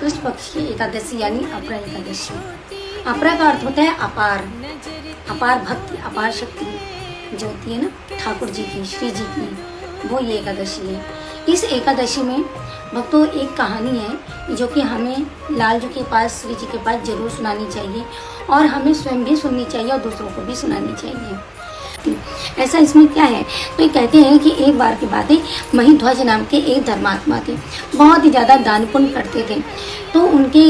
कृष्ण पक्ष की एकादशी यानी अपरा एकादशी। अपरा का अर्थ होता है अपार, अपार भक्ति, अपार शक्ति जो होती है ना ठाकुर जी की, श्री जी की, वो ये एकादशी है। इस एकादशी में भक्तों एक कहानी है जो कि हमें लाल जी के पास, श्री जी के पास जरूर सुनानी चाहिए और हमें स्वयं भी सुननी चाहिए और दूसरों को भी सुनानी चाहिए। ऐसा इसमें क्या है, तो ये कहते हैं कि एक बार की बात है, महिध्वज नाम के एक धर्मात्मा थे, बहुत ही ज़्यादा दान पुण्य करते थे। तो उनके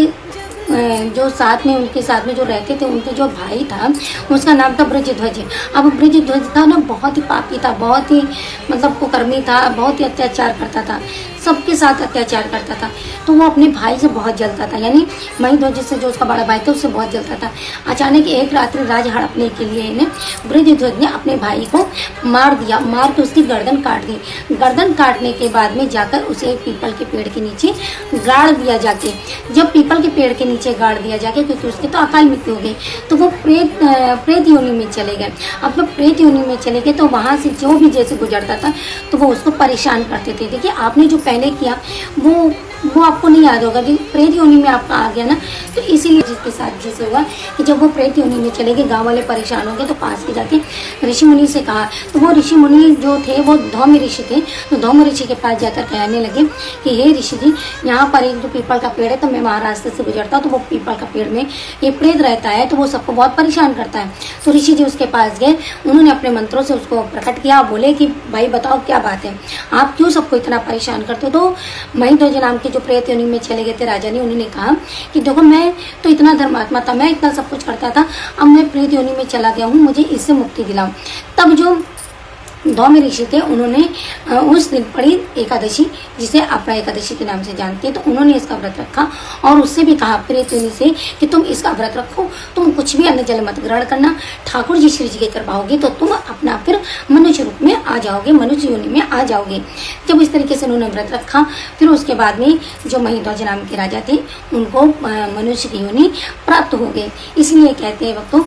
जो साथ में, उनके साथ में जो रहते थे, उनके जो भाई था उसका नाम था ब्रजध्वज। अब ब्रजध्वज था ना बहुत ही पापी था, बहुत ही मतलब कुकर्मी था, बहुत ही अत्याचार करता था, सबके साथ अत्याचार करता था। तो वो अपने भाई से बहुत जलता था, यानी महिध्वज से जो उसका बड़ा भाई था उससे बहुत जलता था। अचानक एक रात्रि राज हड़पने के लिए इन्हें ब्रजध्वज ने अपने भाई को मार दिया, मार के उसकी गर्दन काट दी। गर्दन काटने के बाद में जाकर उसे एक पीपल के पेड़ के नीचे गाड़ दिया जाके। जब पीपल के पेड़ के नीचे गाड़ दिया जाके, क्योंकि उसकी तो अकाल मृत्यु हो गई, तो वो प्रेत योनि में चले गए। अब जब प्रेत योनि में चले गए तो वहाँ से जो भी जैसे गुजरता था तो वो उसको परेशान करते थे। देखिए आपने जो पहले किया वो आपको नहीं याद होगा, प्रेत योनि में आपका आ गया ना, तो इसीलिए जिसके साथ जैसे हुआ कि जब वो प्रेत योनि में चले गए, गाँव वाले परेशान हो गए, तो पास के जाके ऋषि मुनि से कहा। तो वो ऋषि मुनि जो थे वो धौम्य ऋषि थे, तो धौम्य ऋषि के पास जाकर कहने लगे कि हे ऋषि जी, यहाँ पर एक जो पीपल का पेड़ है, तो मैं महाराष्ट्र से गुजरता हूँ, तो वो पीपल का पेड़ में ये प्रेत रहता है, तो वो सबको बहुत परेशान करता है। तो ऋषि जी उसके पास गए, उन्होंने अपने मंत्रों से उसको प्रकट किया, बोले कि भाई बताओ क्या बात है, आप क्यों सबको इतना परेशान करते हो। तो महिध्वज नाम के जो प्रेत योनि में चले गए थे राजा ने, उन्होंने कहा कि देखो मैं तो इतना धर्मात्मा था, मैं इतना सब कुछ करता था, अब मैं प्रेत योनि में चला गया हूँ, मुझे इससे मुक्ति दिलाओ। तब जो धौम्य ऋषि थे उन्होंने उस दिन पड़ी एकादशी, जिसे अपरा एकादशी के नाम से जानते हैं, तो उन्होंने इसका व्रत रखा और उससे भी कहा प्रेत योनि से कि तुम इसका व्रत रखो, तुम कुछ भी अन्न जल मत ग्रहण करना, ठाकुर जी श्री जी के कृपा होगी तो तुम अपना फिर मनुष्य रूप में आ जाओगे, मनुष्य योनि में आ जाओगे। जब इस तरीके से उन्होंने व्रत रखा, फिर उसके बाद में जो महिध्वज नाम के राजा थे उनको मनुष्य की योनि प्राप्त हो गई। इसलिए कहते हैं वक्तों